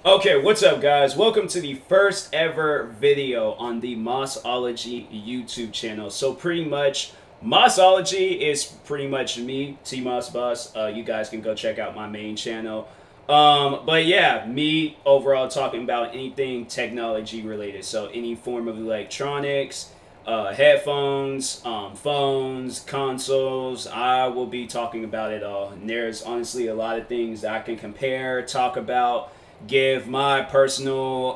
Okay, what's up guys? Welcome to the first ever video on the Mossology YouTube channel. So pretty much, Mossology is pretty much me, T-Moss Boss. You guys can go check out my main channel. But yeah, me overall talking about anything technology related. So any form of electronics, headphones, phones, consoles, I will be talking about it all. And there's honestly a lot of things that I can compare, talk about, give my personal,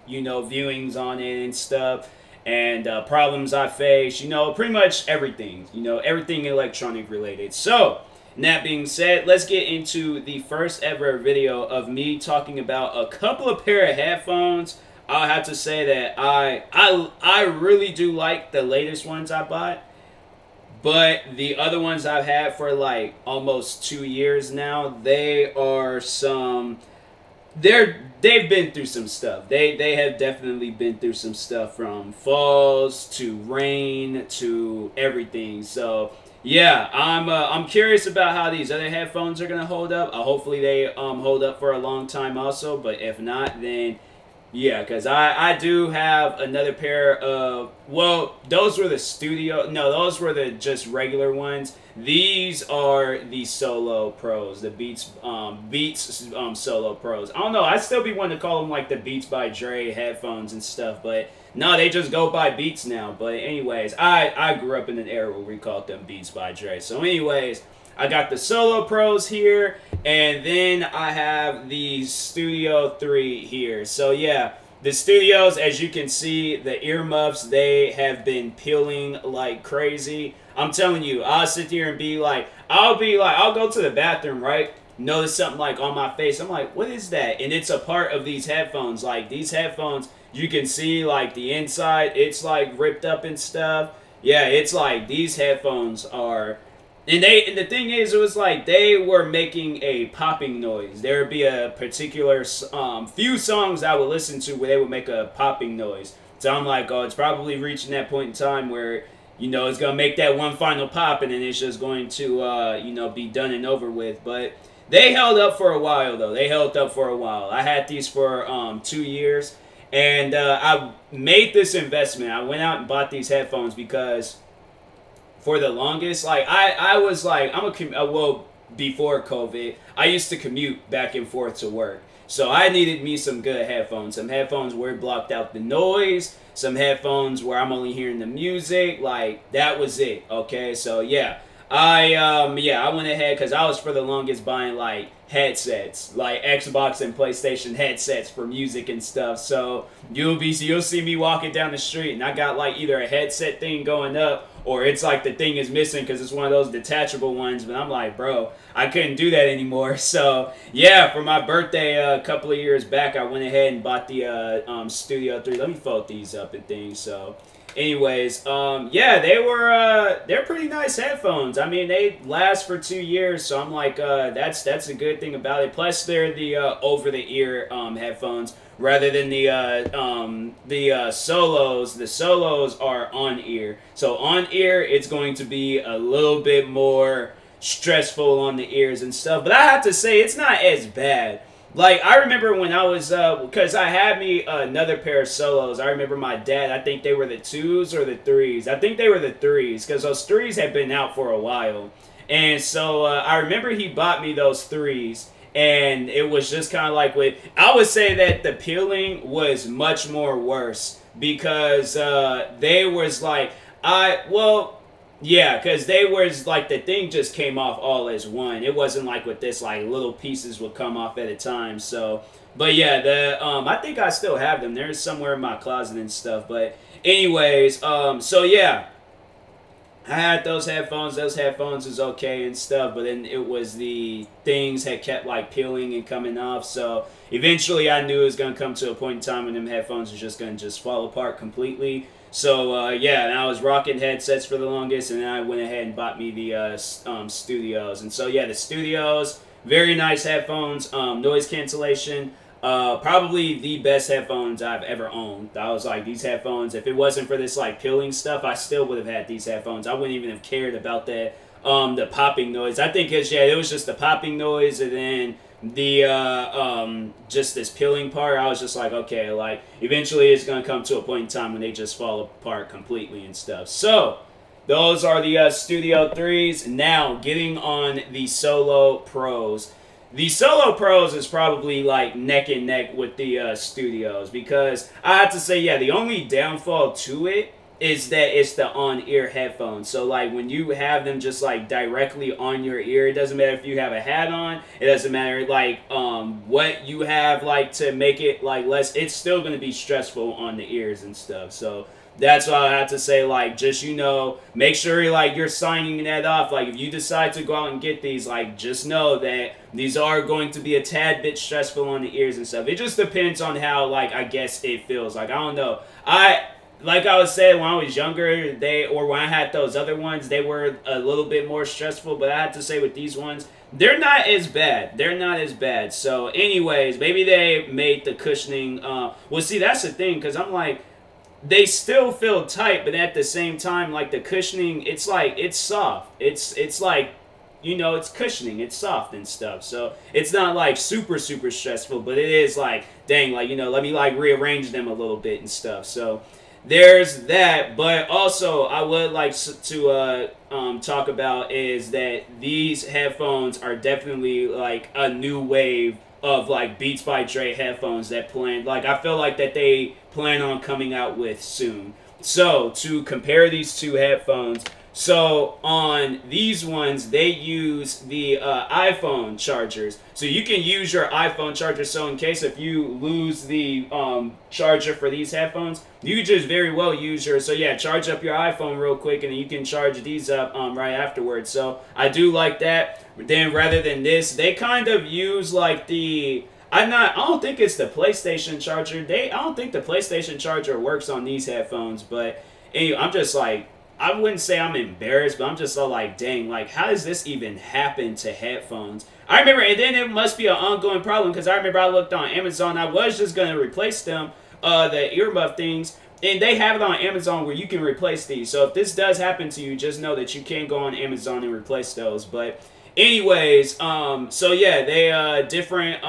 viewings on it and stuff, and problems I face, pretty much everything, everything electronic related. So, that being said, let's get into the first ever video of me talking about a couple of pair of headphones. I'll have to say that I really do like the latest ones I bought, but the other ones I've had for like almost 2 years now, they are they've been through some stuff. They have definitely been through some stuff, from falls to rain to everything. So yeah, I'm curious about how these other headphones are gonna hold up. Hopefully they hold up for a long time also. But if not, then yeah, because I do have another pair of, well, those were the studio, no, those were the just regular ones. These are the Solo Pros, the Beats Solo Pros. I don't know, I still be wanting to call them like the Beats by Dre headphones and stuff, but no, they just go by Beats now. But anyways, I grew up in an era where we called them Beats by Dre. So anyways, I got the Solo Pros here, and then I have the Studio 3 here. So yeah, the Studios, as you can see, the earmuffs, they have been peeling like crazy. I'm telling you, I'll sit here and be like, I'll go to the bathroom, right? Notice something like on my face. I'm like, what is that? And it's a part of these headphones. Like these headphones, you can see like the inside, it's like ripped up and stuff. Yeah, it's like these headphones are... And the thing is, it was like they were making a popping noise. There would be a particular few songs I would listen to where they would make a popping noise. So I'm like, oh, it's probably reaching that point in time where, it's going to make that one final pop, and then it's just going to, be done and over with. But they held up for a while, though. They held up for a while. I had these for 2 years, and I made this investment. I went out and bought these headphones because... for the longest, like, I was like, well, before COVID, I used to commute back and forth to work. So I needed me some good headphones. Some headphones where it blocked out the noise. Some headphones where I'm only hearing the music. Like, that was it, okay? So, yeah. I went ahead because I was for the longest buying, like, headsets. Like, Xbox and PlayStation headsets for music and stuff. So, you'll see me walking down the street, and I got, like, either a headset thing going up, or it's like the thing is missing because it's one of those detachable ones. But I'm like, bro, I couldn't do that anymore. So, yeah, for my birthday a couple of years back, I went ahead and bought the Studio 3. Let me fold these up and things. So, anyways, yeah, they're pretty nice headphones. I mean, they last for 2 years. So, I'm like, that's a good thing about it. Plus, they're the over-the-ear headphones. Rather than the solos. The solos are on ear. So on ear, it's going to be a little bit more stressful on the ears and stuff. But I have to say, it's not as bad. Like, I remember when I was, because I had me another pair of solos. I remember my dad, I think they were the 2s or the 3s. I think they were the 3s, because those 3s had been out for a while. And so I remember he bought me those 3s. And it was just kind of like I would say that the peeling was much more worse because they was like, because they was like the thing just came off all as one. It wasn't like with this, like little pieces would come off at a time. So, but yeah, I think I still have them. They're somewhere in my closet and stuff. But anyways, so yeah. I had those headphones is okay and stuff, but then it was the things had kept like peeling and coming off, so eventually I knew it was going to come to a point in time when them headphones are just going to just fall apart completely. So yeah, and I was rocking headsets for the longest, and then I went ahead and bought me the Studios. And so yeah, the Studios, very nice headphones, noise cancellation. Probably the best headphones I've ever owned. I was like, these headphones, if it wasn't for this like peeling stuff, I still would have had these headphones. I wouldn't even have cared about that, the popping noise. I think it's, yeah, it was just the popping noise, and then the just this peeling part, I was just like, okay, like eventually it's gonna come to a point in time when they just fall apart completely and stuff. So those are the Studio 3s. Now getting on the Solo Pros. The Solo Pros is probably like neck and neck with the Studios, because I have to say, yeah, the only downfall to it is that it's the on-ear headphones. So like when you have them just like directly on your ear, it doesn't matter if you have a hat on, it doesn't matter like what you have like to make it like less, it's still going to be stressful on the ears and stuff. So that's why I have to say, like, just, you know, make sure like you're signing that off. Like if you decide to go out and get these, like just know that these are going to be a tad bit stressful on the ears and stuff. It just depends on how, like, I guess it feels. Like, I don't know. Like I was saying, when I was younger, or when I had those other ones, they were a little bit more stressful. But I have to say with these ones, they're not as bad. They're not as bad. So anyways, maybe they made the cushioning. Well, see, that's the thing, because I'm like, they still feel tight, but at the same time, like the cushioning, it's like, it's soft. It's like, you know, it's cushioning. It's soft and stuff. So it's not like super, super stressful, but it is like, dang, like, you know, let me like rearrange them a little bit and stuff. So there's that. But also I would like to talk about is that these headphones are definitely like a new wave of like Beats by Dre headphones that plan, like I feel like that they plan on coming out with soon. So to compare these two headphones, so on these ones they use the iPhone chargers, so you can use your iPhone charger. So in case if you lose the charger for these headphones, you could just very well use your, so yeah, charge up your iPhone real quick and then you can charge these up right afterwards. So I do like that. But then rather than this, they kind of use like the, I don't think it's the PlayStation charger. I don't think the PlayStation charger works on these headphones. But anyway, I'm just like, I wouldn't say I'm embarrassed, but I'm just so like, dang, like how does this even happen to headphones? I remember, and then it must be an ongoing problem, because I remember I looked on Amazon. I was just gonna replace them, the earmuff things, and they have it on Amazon where you can replace these. So if this does happen to you, just know that you can go on Amazon and replace those. But anyways, so yeah, they different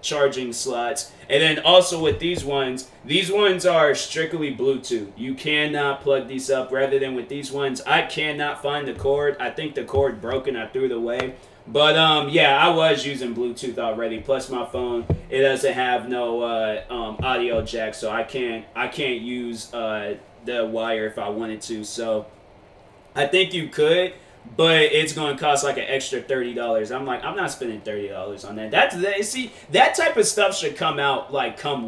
charging slots. And then also with these ones are strictly Bluetooth. You cannot plug these up. Rather than with these ones, I cannot find the cord. I think the cord broke and I threw it away. But yeah, I was using Bluetooth already. Plus my phone, it doesn't have no audio jack, so I can't use the wire if I wanted to. So I think you could, but it's going to cost like an extra $30. I'm like, I'm not spending $30 on that. See, that type of stuff should come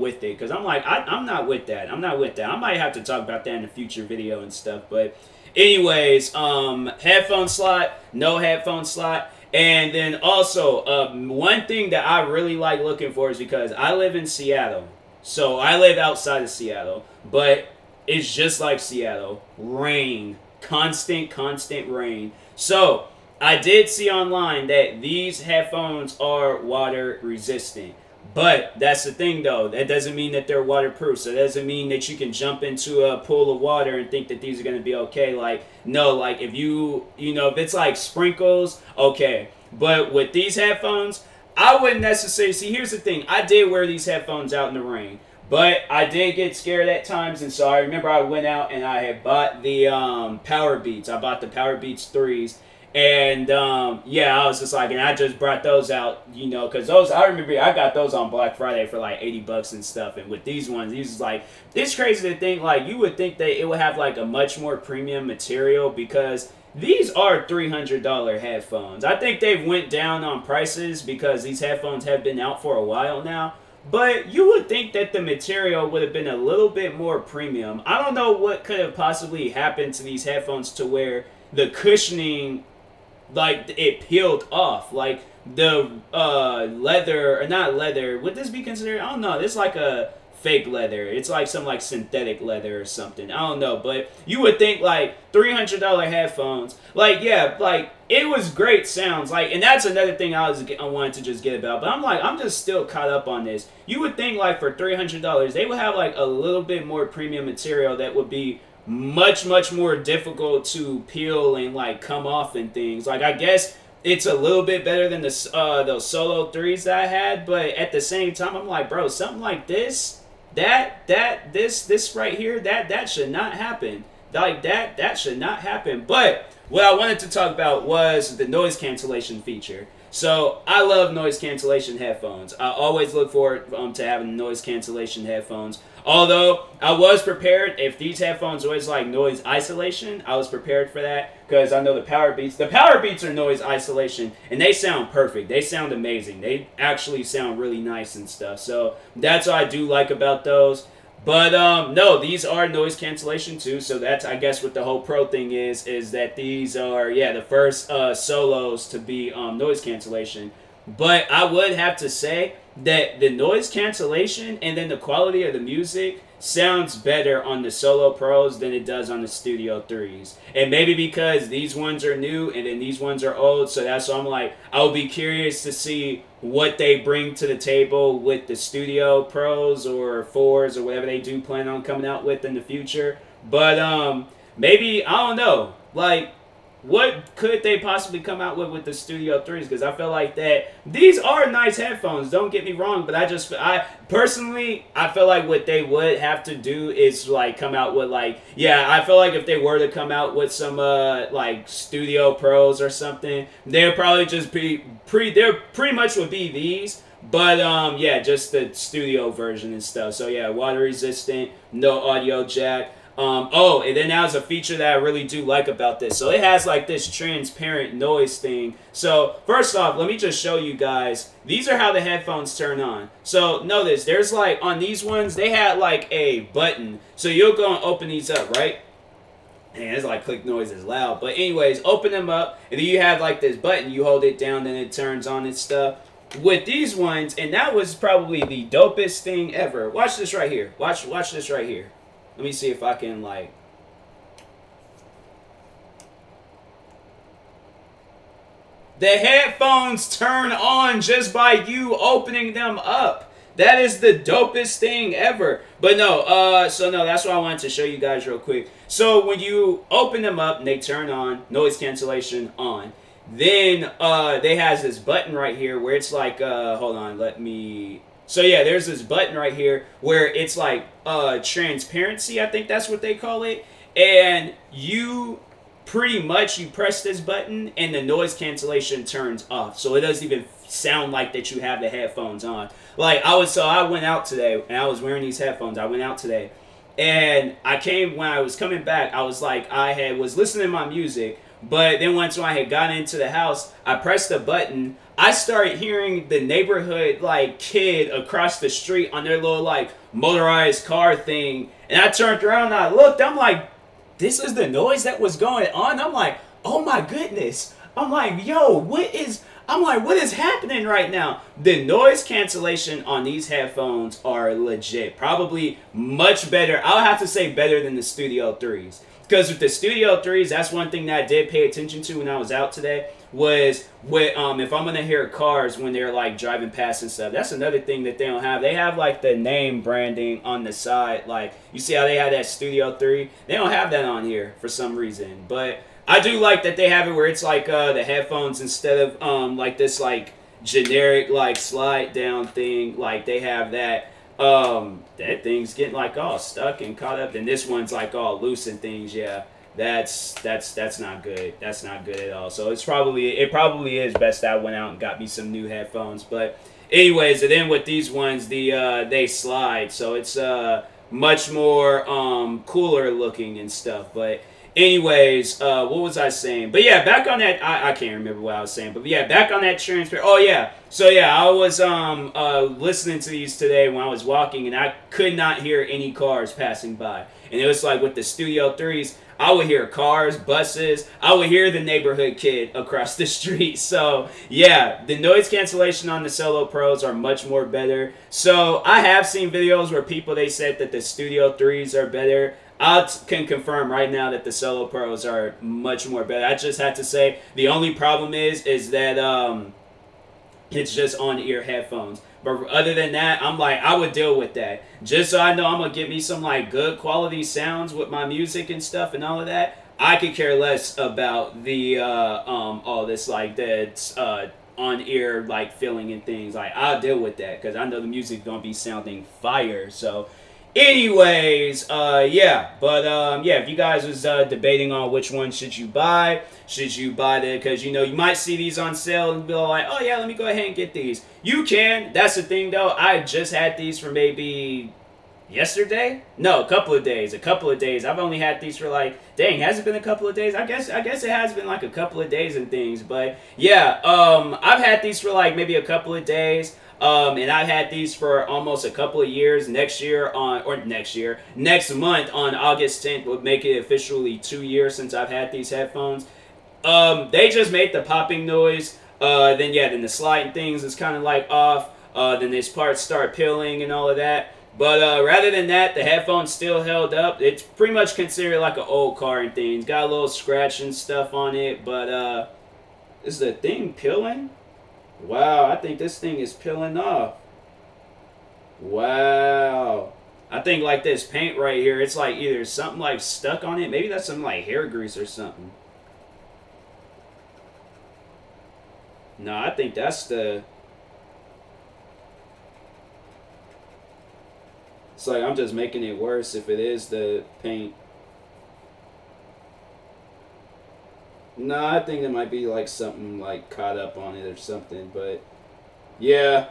with it. Because I'm like, I'm not with that. I'm not with that. I might have to talk about that in a future video and stuff. But anyways, headphone slot, no headphone slot. And then also, one thing that I really like looking for is, because I live in Seattle. So I live outside of Seattle. But it's just like Seattle. Rain. Constant rain. So I did see online that these headphones are water resistant, but that's the thing though, that doesn't mean that they're waterproof. So that doesn't mean that you can jump into a pool of water and think that these are going to be okay. Like, no, like if you know, if it's like sprinkles, okay. But with these headphones, I wouldn't necessarily, see, here's the thing, I did wear these headphones out in the rain, but I did get scared at times, and so I remember I went out and I had bought the Power Beats. I bought the Power Beats 3s, and yeah, I was just like, and I just brought those out, you know, because those, I remember I got those on Black Friday for like $80 and stuff, and with these ones, these is like, it's crazy to think, like, you would think that it would have like a much more premium material, because these are $300 headphones. I think they've went down on prices because these headphones have been out for a while now. But you would think that the material would have been a little bit more premium. I don't know what could have possibly happened to these headphones to where the cushioning, like, it peeled off. Like, the leather, or not leather, would this be considered? I don't know. It's like a fake leather. It's like some like synthetic leather or something. I don't know. But you would think like $300 headphones. Like, yeah, like, it was great sounds, like, and that's another thing I wanted to just get about, but I'm like, I'm just still caught up on this. You would think like for $300 they would have like a little bit more premium material that would be much more difficult to peel and like come off and things. Like, I guess it's a little bit better than the those solo threes that I had, but at the same time, I'm like, bro, something like this, this right here, that should not happen. Like that should not happen. But what I wanted to talk about was the noise cancellation feature. So I love noise cancellation headphones. I always look forward to having noise cancellation headphones. Although I was prepared, if these headphones always like noise isolation, I was prepared for that because I know the Power Beats. The Power Beats are noise isolation, and they sound perfect. They sound amazing. They actually sound really nice and stuff. So that's what I do like about those. But no, these are noise cancellation too. So that's, I guess, what the whole Pro thing is that these are, yeah, the first solos to be noise cancellation. But I would have to say that the noise cancellation and then the quality of the music sounds better on the Solo Pros than it does on the Studio 3s. And maybe because these ones are new and then these ones are old, so that's why I'm like, I'll be curious to see what they bring to the table with the Studio Pros or 4s or whatever they do plan on coming out with in the future. But maybe, I don't know, like, what could they possibly come out with the Studio 3s? Because I feel like that these are nice headphones, don't get me wrong, but I personally, I feel like what they would have to do is like come out with like, yeah, I feel like if they were to come out with some like Studio Pros or something, they'd probably just be pretty much would be these. But yeah, just the studio version and stuff. So yeah, water resistant, no audio jack. Oh, and then there's a feature that I really do like about this. So it has like this transparent noise thing. So first off, let me just show you guys. These are how the headphones turn on. So notice, there's like, on these ones, they had like a button. So you'll go and open these up, right? And it's like click noise is loud. But anyways, open them up. And then you have like this button. You hold it down, then it turns on and stuff. With these ones, and that was probably the dopest thing ever. Watch this right here. Watch this right here. Let me see if I can, like... The headphones turn on just by you opening them up. That is the dopest thing ever. But no, so no, that's what I wanted to show you guys real quick. So when you open them up and they turn on, noise cancellation on. Then they has this button right here where it's like, hold on, let me... So yeah, there's this button right here where it's like transparency, I think that's what they call it. And you pretty much, you press this button and the noise cancellation turns off. So it doesn't even sound like that you have the headphones on. Like I went out today and I was wearing these headphones. I went out today and when I was coming back, I was like, was listening to my music. But then once when I had gotten into the house, I pressed the button. I started hearing the neighborhood like kid across the street on their little like motorized car thing. And I turned around and I looked. I'm like, this is the noise that was going on? I'm like, oh my goodness. I'm like, yo, what is happening right now? The noise cancellation on these headphones are legit. Probably much better. I'll have to say better than the Studio 3s. Because with the Studio 3s, that's one thing that I did pay attention to when I was out today, was with, if I'm going to hear cars when they're like driving past and stuff. That's another thing that they don't have. They have like the name branding on the side. Like, you see how they have that Studio 3? They don't have that on here for some reason. But I do like that they have it where it's like the headphones, instead of like this like generic like slide down thing, like they have that. That thing's getting like all stuck and caught up, and this one's like all loose and things. Yeah, that's not good. That's not good at all. So it probably is best that I went out and got me some new headphones. But anyways, and then with these ones, they slide, so it's much more cooler looking and stuff. But anyways, what was I saying? But yeah, back on that, I can't remember what I was saying. But yeah, back on that transfer. Oh yeah. So yeah, I was listening to these today when I was walking, and I could not hear any cars passing by. And it was like with the Studio 3s, I would hear cars, buses. I would hear the neighborhood kid across the street. So yeah, the noise cancellation on the Solo Pros are much more better. So I have seen videos where they said that the Studio 3s are better. I can confirm right now that the Solo Pros are much more better. I just had to say the only problem is that it's just on-ear headphones. But other than that, I'm like, I would deal with that. Just so I know I'm going to get me some like good quality sounds with my music and stuff and all of that, I could care less about the all this like that's on ear like feeling and things. Like I'll deal with that because I know the music gonna be sounding fire. So anyways, yeah, but yeah, if you guys was debating on which one should you buy the, because you know you might see these on sale and be like, oh yeah, let me go ahead and get these. You can. That's the thing though. I just had these for maybe yesterday? No, a couple of days. I've only had these for like, dang, has it been a couple of days? I guess it has been like a couple of days and things. But yeah, I've had these for like maybe a couple of days. And I've had these for almost a couple of years. Next month on August 10th would make it officially 2 years since I've had these headphones. They just make the popping noise. Then the sliding things is kind of like off. Then this parts start peeling and all of that. But rather than that, the headphones still held up. It's pretty much considered like an old car and things. Got a little scratch and stuff on it. But is the thing peeling? Wow, I think this thing is peeling off. Wow. I think like this paint right here, it's like either something like stuck on it. Maybe that's some like hair grease or something. No, I think that's the... It's like I'm just making it worse if it is the paint. No, I think there might be like something like caught up on it or something. But yeah,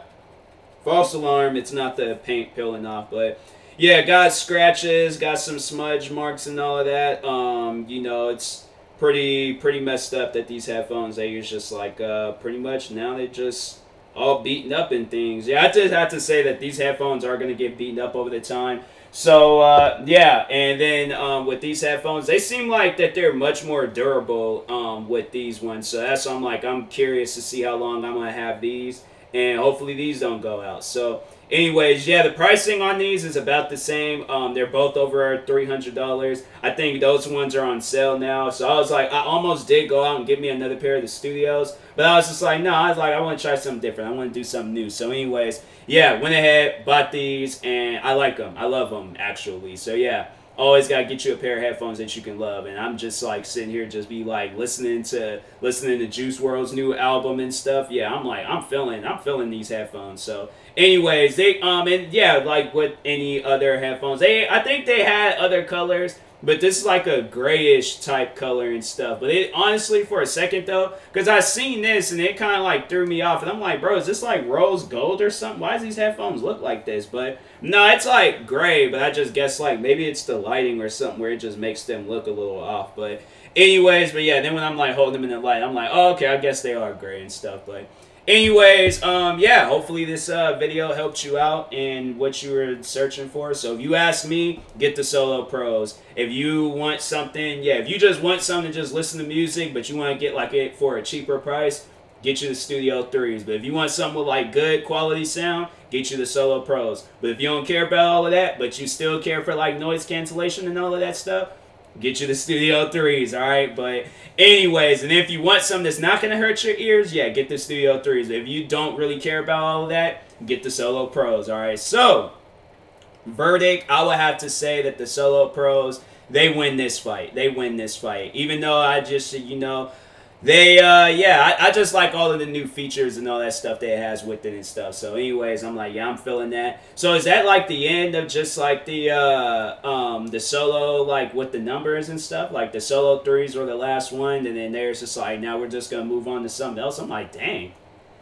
false alarm. It's not the paint peeling off, but yeah, got scratches, got some smudge marks and all of that. You know, it's pretty messed up that these headphones, they use just like pretty much now they just all beaten up and things. Yeah, I just have to say that these headphones are going to get beaten up over the time. So, yeah, and then with these headphones, they seem like that they're much more durable with these ones. So that's why I'm like, I'm curious to see how long I'm going to have these. And hopefully these don't go out. So, anyways, yeah, the pricing on these is about the same. They're both over $300. I think those ones are on sale now. So I was like, I almost did go out and get me another pair of the Studios. But I was just like, no, I was like, I want to try something different. I want to do something new. So anyways, yeah, went ahead, bought these, and I like them. I love them, actually. So yeah, always got to get you a pair of headphones that you can love. And I'm just like sitting here just be like listening to Juice WRLD's new album and stuff. Yeah, I'm like, I'm feeling these headphones. So anyways, they and yeah, like with any other headphones, I think they had other colors, but this is like a grayish type color and stuff. But it honestly, for a second though, because I seen this and it kind of like threw me off, and I'm like, bro, is this like rose gold or something? Why does these headphones look like this? But no, it's like gray, but I just guess like maybe it's the lighting or something where it just makes them look a little off. But anyways, but yeah, then when I'm like holding them in the light, I'm like, oh, okay, I guess they are gray and stuff. But anyways, yeah, hopefully this video helped you out in what you were searching for. So if you ask me, get the Solo Pros. If you want something, yeah, if you just want something to just listen to music, but you want to get like it for a cheaper price, get you the Studio 3s. But if you want something with like good quality sound, get you the Solo Pros. But if you don't care about all of that, but you still care for like noise cancellation and all of that stuff, get you the Studio 3s, alright? But anyways, and if you want something that's not going to hurt your ears, yeah, get the Studio 3s. But if you don't really care about all of that, get the Solo Pros, alright? So, verdict, I would have to say that the Solo Pros, they win this fight. They win this fight. Even though I just, you know, they, yeah, I just like all of the new features and all that stuff that it has with it and stuff. So anyways, I'm like, yeah, I'm feeling that. So is that like the end of just like the Solo, like with the numbers and stuff? Like the Solo 3s were the last one, and then there's just like, now we're just going to move on to something else. I'm like, dang.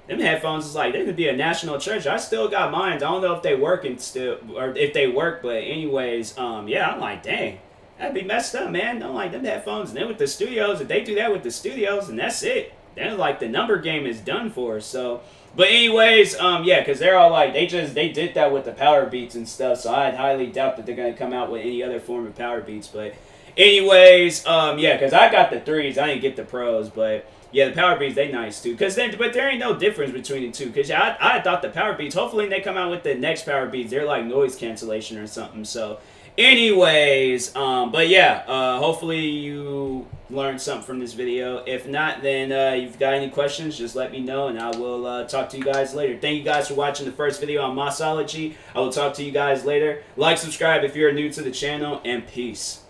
Them headphones is like, they could be a national treasure. I still got mine. I don't know if they work and still, or if they work, but anyways, yeah, I'm like, dang. That'd be messed up, man. Don't like them headphones. And then with the Studios, if they do that with the Studios, and that's it. Then like the number game is done for. So, but anyways, yeah, because they're all like, they did that with the Power Beats and stuff. So I highly doubt that they're gonna come out with any other form of Power Beats. But anyways, yeah, because I got the 3s, I didn't get the Pros, but yeah, the Power Beats, they nice too. But there ain't no difference between the two. Because yeah, I thought the Power Beats, hopefully when they come out with the next Power Beats, they're like noise cancellation or something. So anyways, but yeah, hopefully you learned something from this video. If not, then if you've got any questions, just let me know, and I will talk to you guys later. Thank you guys for watching the first video on Mossology. I will talk to you guys later. Like, subscribe if you're new to the channel, and peace.